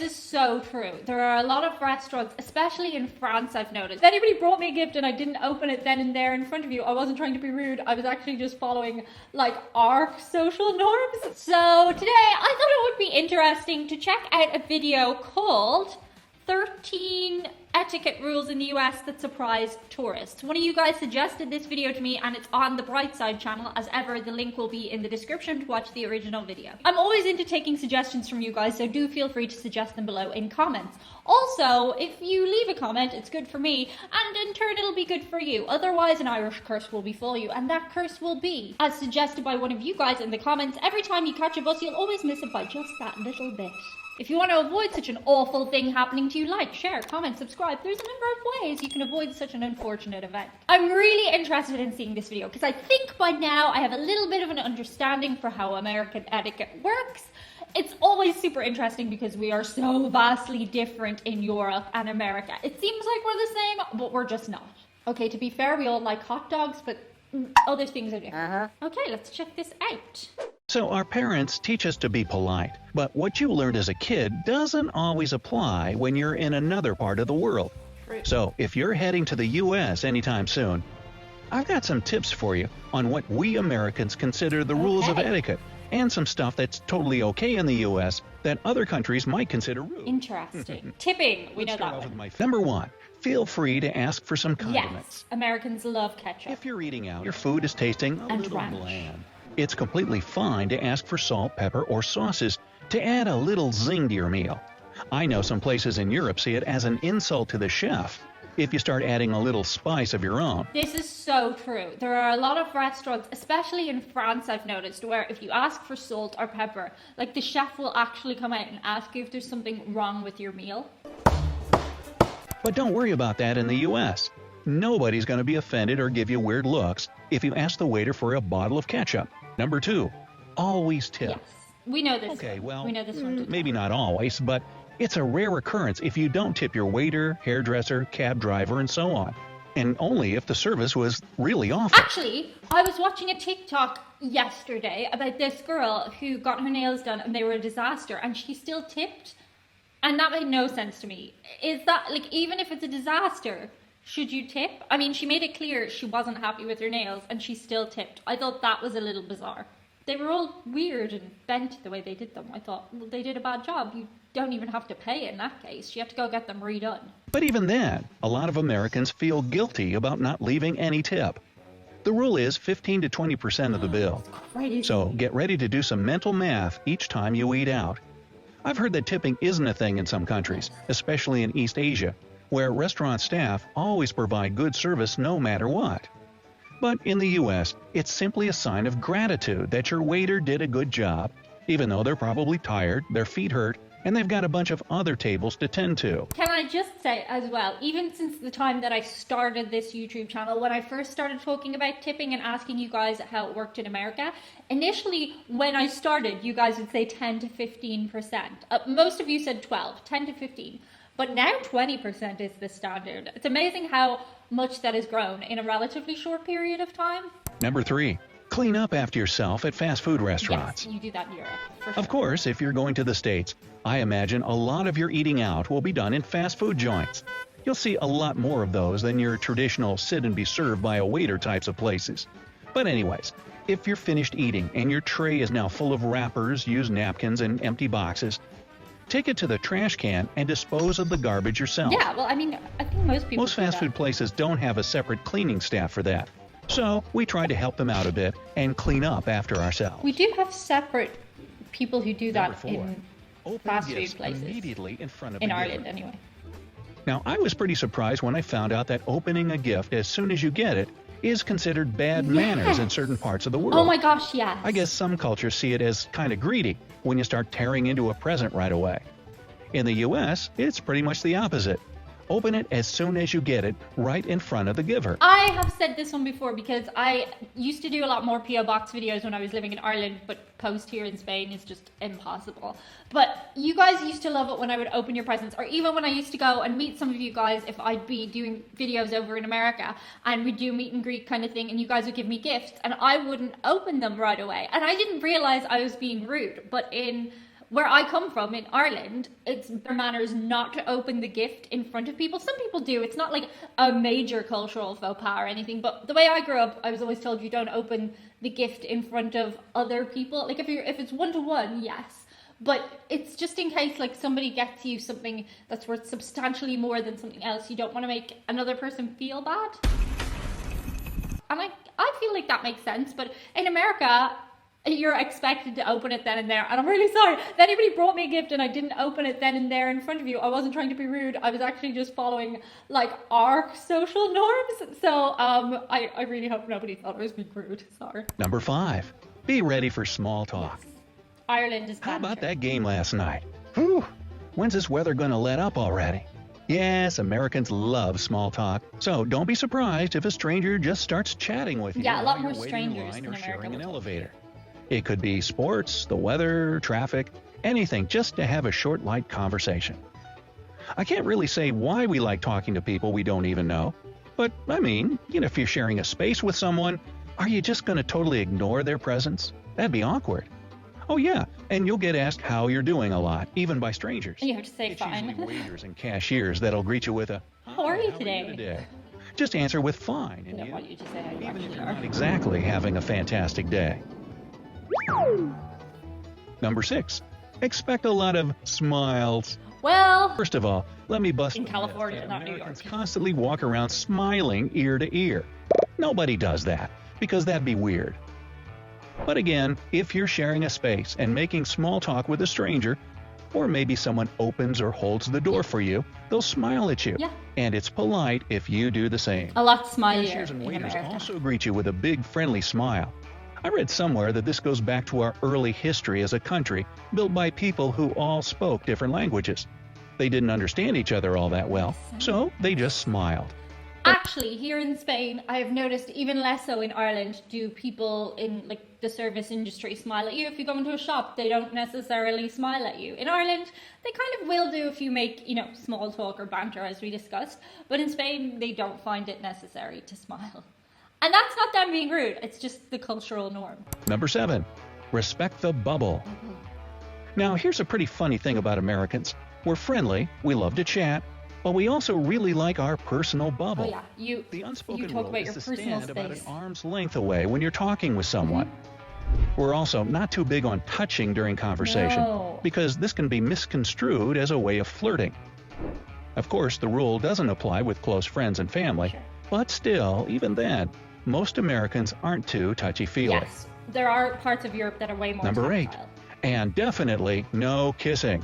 is so true. There are a lot of restaurants, especially in France, I've noticed. If anybody brought me a gift and I didn't open it then and there in front of you, I wasn't trying to be rude. I was actually just following, like, our social norms. So today, I thought it would be interesting to check out a video called 13 etiquette rules in the US that surprise tourists. One of you guys suggested this video to me and it's on the Brightside channel. As ever, the link will be in the description to watch the original video. I'm always into taking suggestions from you guys, so do feel free to suggest them below in comments. Also, if you leave a comment, it's good for me, and in turn it'll be good for you. Otherwise, an Irish curse will befall you, and that curse will be, as suggested by one of you guys in the comments, every time you catch a bus, you'll always miss it by just that little bit. If you want to avoid such an awful thing happening to you, like, share, comment, subscribe. There's a number of ways you can avoid such an unfortunate event. I'm really interested in seeing this video because I think by now I have a little bit of an understanding for how American etiquette works. It's always super interesting because we are so vastly different in Europe and America. It seems like we're the same, but we're just not. Okay, to be fair, we all like hot dogs, but other things are different. Okay, let's check this out. So our parents teach us to be polite, but what you learned as a kid doesn't always apply when you're in another part of the world. So if you're heading to the US anytime soon, I've got some tips for you on what we Americans consider the rules of etiquette, and some stuff that's totally okay in the US that other countries might consider rude. Interesting. Tipping, we know that one. Number 1, feel free to ask for some condiments. Yes, Americans love ketchup. If you're eating out, your food is tasting a little bland. It's completely fine to ask for salt, pepper, or sauces to add a little zing to your meal. I know some places in Europe see it as an insult to the chef if you start adding a little spice of your own. This is so true. There are a lot of restaurants, especially in France, I've noticed, where if you ask for salt or pepper, like the chef will actually come out and ask you if there's something wrong with your meal. But don't worry about that in the US. Nobody's going to be offended or give you weird looks if you ask the waiter for a bottle of ketchup. Number 2, always tip. Yes, we know this Okay, one. well, we know this one. Maybe not always, but it's a rare occurrence if you don't tip your waiter, hairdresser, cab driver, and so on. And only if the service was really awful. Actually, I was watching a TikTok yesterday about this girl who got her nails done and they were a disaster and she still tipped. And that made no sense to me. Is that, like, even if it's a disaster, should you tip? I mean, she made it clear she wasn't happy with her nails and she still tipped. I thought that was a little bizarre. They were all weird and bent the way they did them. I thought, well, they did a bad job. You don't even have to pay in that case. You have to go get them redone. But even then, a lot of Americans feel guilty about not leaving any tip. The rule is 15 to 20% of the bill. Crazy. So get ready to do some mental math each time you eat out. I've heard that tipping isn't a thing in some countries, especially in East Asia, where restaurant staff always provide good service no matter what. But in the US, it's simply a sign of gratitude that your waiter did a good job, even though they're probably tired, their feet hurt, and they've got a bunch of other tables to tend to. Can I just say as well, even since the time that I started this YouTube channel, when I first started talking about tipping and asking you guys how it worked in America, initially when I started, you guys would say 10 to 15%. Most of you said 12, 10 to 15. But now 20% is the standard. It's amazing how much that has grown in a relatively short period of time. Number 3, clean up after yourself at fast food restaurants. Yes, you do that in Europe, for sure. Of course, if you're going to the States, I imagine a lot of your eating out will be done in fast food joints. You'll see a lot more of those than your traditional sit and be served by a waiter types of places. But anyways, if you're finished eating and your tray is now full of wrappers, used napkins, and empty boxes, take it to the trash can and dispose of the garbage yourself. Yeah, well, I mean, I think most people Most fast food places don't have a separate cleaning staff for that. So we try to help them out a bit and clean up after ourselves. We do have separate people who do that Number 4, in open fast gifts food places. immediately in front of In the Ireland, giver. anyway. Now, I was pretty surprised when I found out that opening a gift as soon as you get it is considered bad manners in certain parts of the world. Oh my gosh, yes. I guess some cultures see it as kind of greedy when you start tearing into a present right away. In the US, it's pretty much the opposite. Open it as soon as you get it, right in front of the giver. I have said this one before because I used to do a lot more P.O. Box videos when I was living in Ireland, but post here in Spain is just impossible. But you guys used to love it when I would open your presents, or even when I used to go and meet some of you guys if I'd be doing videos over in America and we'd do meet and greet kind of thing and you guys would give me gifts and I wouldn't open them right away. And I didn't realize I was being rude, but where I come from in Ireland, it's their manners not to open the gift in front of people. Some people do. It's not like a major cultural faux pas or anything. But the way I grew up, I was always told you don't open the gift in front of other people. Like if it's one-to-one, yes. But it's just in case like somebody gets you something that's worth substantially more than something else. You don't want to make another person feel bad. And I feel like that makes sense. But in America, you're expected to open it then and there. And I'm really sorry. If anybody brought me a gift and I didn't open it then and there in front of you, I wasn't trying to be rude. I was actually just following like our social norms. So I really hope nobody thought I was being rude. Sorry. Number 5. Be ready for small talk. Yes. Ireland is How about banter. that game last night? Whew. When's this weather going to let up already? Yes, Americans love small talk. So don't be surprised if a stranger just starts chatting with you. Yeah, a lot while more you're waiting in strangers line in or America sharing an will talk. elevator. It could be sports, the weather, traffic, anything, just to have a short, light conversation. I can't really say why we like talking to people we don't even know. But, I mean, if you're sharing a space with someone, are you just going to totally ignore their presence? That'd be awkward. Oh yeah, and you'll get asked how you're doing a lot, even by strangers. And you have to say It's fine. usually waiters and cashiers that'll greet you with a, How are you today? today? Just answer with fine, I and don't you, want you to say how you even if actually you're are. not exactly having a fantastic day. Number 6, expect a lot of smiles. Well, First of all, let me bust in the myth California, that not New Americans York. constantly walk around smiling ear to ear. Nobody does that, because that'd be weird. But again, if you're sharing a space and making small talk with a stranger, or maybe someone opens or holds the door for you, they'll smile at you. Yeah. And it's polite if you do the same. a lot smilier Cashiers and in waiters America. also greet you with a big friendly smile. I read somewhere that this goes back to our early history as a country, built by people who all spoke different languages. They didn't understand each other all that well, so they just smiled. Actually, here in Spain, I have noticed even less so in Ireland do people in like the service industry smile at you. If you go into a shop, they don't necessarily smile at you. In Ireland, they kind of will do if you make, small talk or banter, as we discussed. But in Spain, they don't find it necessary to smile. And that's not them being rude. It's just the cultural norm. Number 7, respect the bubble. Now, here's a pretty funny thing about Americans. We're friendly, we love to chat, but we also really like our personal bubble. Oh yeah, The unspoken you talk rule about is your to personal stand about an space. arm's length away when you're talking with someone. We're also not too big on touching during conversation, No. because this can be misconstrued as a way of flirting. Of course, the rule doesn't apply with close friends and family, Sure. but still, even then, most Americans aren't too touchy-feely. Yes, there are parts of Europe that are way more Number 8, tactile. and definitely no kissing.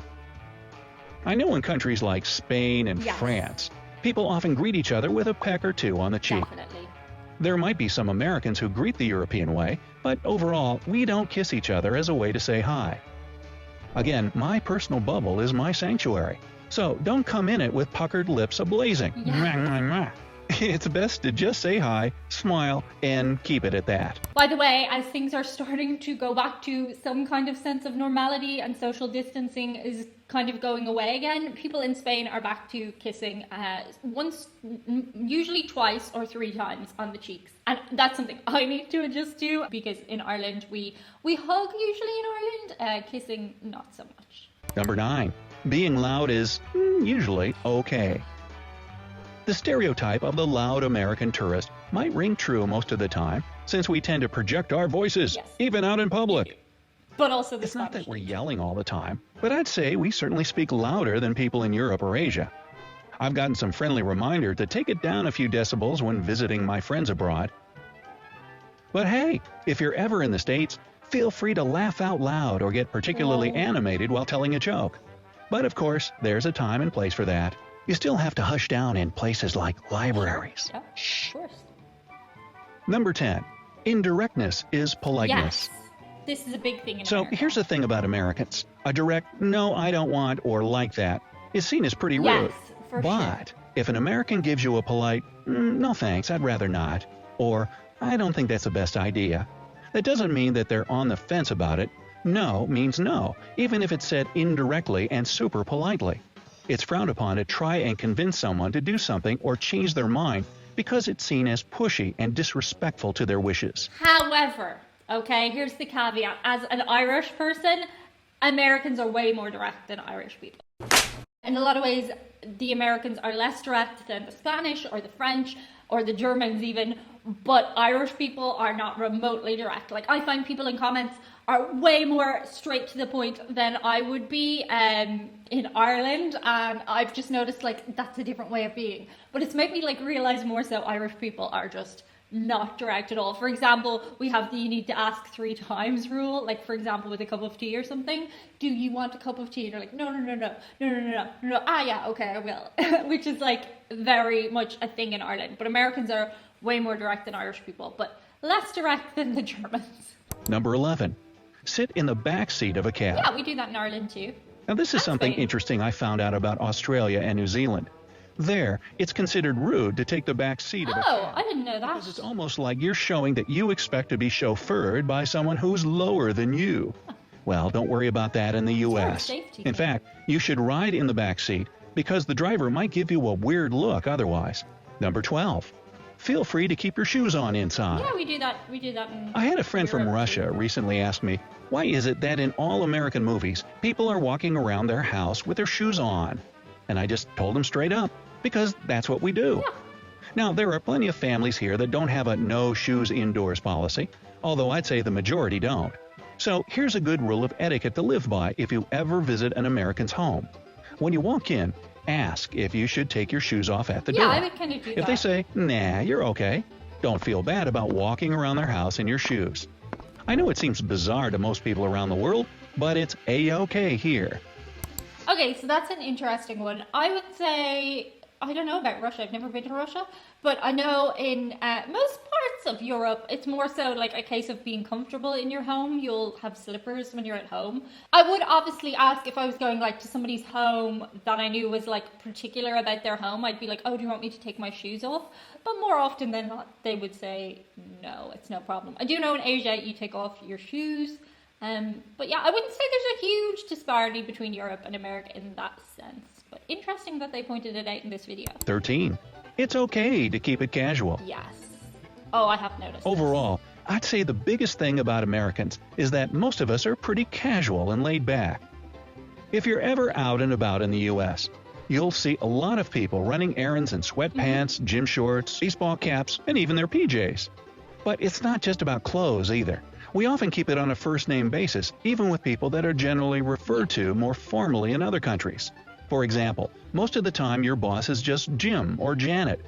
I know in countries like Spain and Yes. France, people often greet each other with a peck or two on the cheek. Definitely. There might be some Americans who greet the European way, but overall, we don't kiss each other as a way to say hi. Again, my personal bubble is my sanctuary, so don't come in it with puckered lips ablazing. Yeah. It's best to just say hi, smile, and keep it at that. By the way, as things are starting to go back to some kind of sense of normality and social distancing is kind of going away again, people in Spain are back to kissing once, usually twice or 3 times on the cheeks. And that's something I need to adjust to, because in Ireland we hug usually in Ireland, kissing not so much. Number 9, being loud is usually okay. The stereotype of the loud American tourist might ring true most of the time, since we tend to project our voices, Yes. even out in public. But also the It's not Spanish. that we're yelling all the time, but I'd say we certainly speak louder than people in Europe or Asia. I've gotten some friendly reminder to take it down a few decibels when visiting my friends abroad. But hey, if you're ever in the States, feel free to laugh out loud or get particularly Whoa. animated while telling a joke. But of course, there's a time and place for that. You still have to hush down in places like libraries. Yeah, of course. Number 10, indirectness is politeness. Yes. This is a big thing in So America. here's the thing about Americans. A direct, no, I don't want, or like that, is seen as pretty rude. Yes, for But sure. if an American gives you a polite, no thanks, I'd rather not, or I don't think that's the best idea, that doesn't mean that they're on the fence about it. No means no, even if it's said indirectly and super politely. It's frowned upon to try and convince someone to do something or change their mind because it's seen as pushy and disrespectful to their wishes. However, okay, here's the caveat. As an Irish person, Americans are way more direct than Irish people. In a lot of ways, the Americans are less direct than the Spanish or the French or the Germans even, but Irish people are not remotely direct. Like, I find people in comments are way more straight to the point than I would be in Ireland, and I've just noticed, like, that's a different way of being. But it's made me, like, realize more so Irish people are just not direct at all. For example, we have the you need to ask 3 times rule, like, for example, with a cup of tea or something. Do you want a cup of tea? And you're like, no. Ah, yeah, okay, I will. Which is, like, very much a thing in Ireland. But Americans are way more direct than Irish people, but less direct than the Germans. Number 11. Sit in the back seat of a cab. Yeah, we do that in Ireland too. Now, this is something interesting I found out about Australia and New Zealand. There, it's considered rude to take the back seat of a cab. Oh, I didn't know that. Because it's almost like you're showing that you expect to be chauffeured by someone who's lower than you. Well, don't worry about that in the U.S. In fact, you should ride in the back seat because the driver might give you a weird look otherwise. Number 12. Feel free to keep your shoes on inside. Yeah, we do that. We do that in I had a friend from Russia recently ask me, why is it that in all American movies, people are walking around their house with their shoes on? And I just told him straight up, because that's what we do. Yeah. Now, there are plenty of families here that don't have a no shoes indoors policy, although I'd say the majority don't. So here's a good rule of etiquette to live by if you ever visit an American's home. When you walk in, ask if you should take your shoes off at the door. Yeah, I would kind of do that. If they say, nah, you're okay, don't feel bad about walking around their house in your shoes. I know it seems bizarre to most people around the world, but it's a-okay here. Okay, so that's an interesting one. I would say, I don't know about Russia. I've never been to Russia, but I know in most parts of Europe, it's more so like a case of being comfortable in your home. You'll have slippers when you're at home. I would obviously ask if I was going like to somebody's home that I knew was like particular about their home. I'd be like, oh, do you want me to take my shoes off? But more often than not, they would say, no, it's no problem. I do know in Asia, you take off your shoes. But yeah, I wouldn't say there's a huge disparity between Europe and America in that sense. But interesting that they pointed it out in this video. 13. It's okay to keep it casual. Yes. Oh, I have noticed. Overall, I'd say the biggest thing about Americans is that most of us are pretty casual and laid back. If you're ever out and about in the U.S., you'll see a lot of people running errands in sweatpants, gym shorts, baseball caps, and even their PJs. But it's not just about clothes either. We often keep it on a first-name basis, even with people that are generally referred to more formally in other countries. For example, most of the time your boss is just Jim or Janet,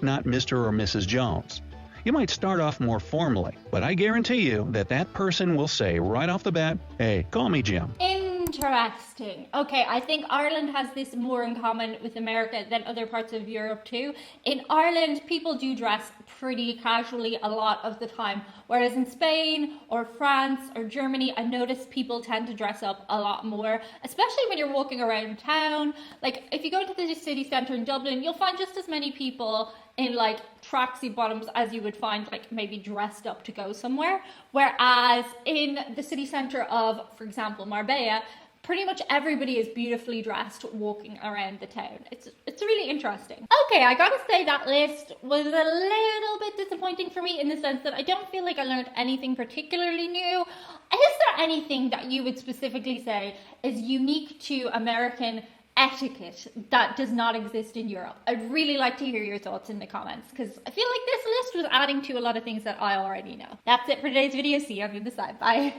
not Mr. or Mrs. Jones. You might start off more formally, but I guarantee you that that person will say right off the bat, hey, call me Jim. Interesting. Okay, I think Ireland has this more in common with America than other parts of Europe too. In Ireland, people do dress pretty casually a lot of the time, whereas in Spain or France or Germany, I notice people tend to dress up a lot more, especially when you're walking around town. Like, if you go to the city centre in Dublin, you'll find just as many people in like tracksuit bottoms as you would find like maybe dressed up to go somewhere. Whereas in the city centre of, for example, Marbella, pretty much everybody is beautifully dressed walking around the town. It's really interesting. Okay, I gotta say that list was a little bit disappointing for me in the sense that I don't feel like I learned anything particularly new. Is there anything that you would specifically say is unique to American etiquette that does not exist in Europe? I'd really like to hear your thoughts in the comments because I feel like this list was adding to a lot of things that I already know. That's it for today's video. See you on the other side. Bye.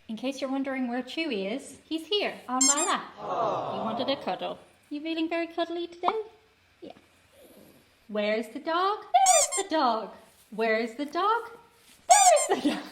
In case you're wondering where Chewy is, he's here on my lap. Aww. He wanted a cuddle. You feeling very cuddly today? Yeah. Where's the dog? There's the dog. Where's the dog? There's the dog.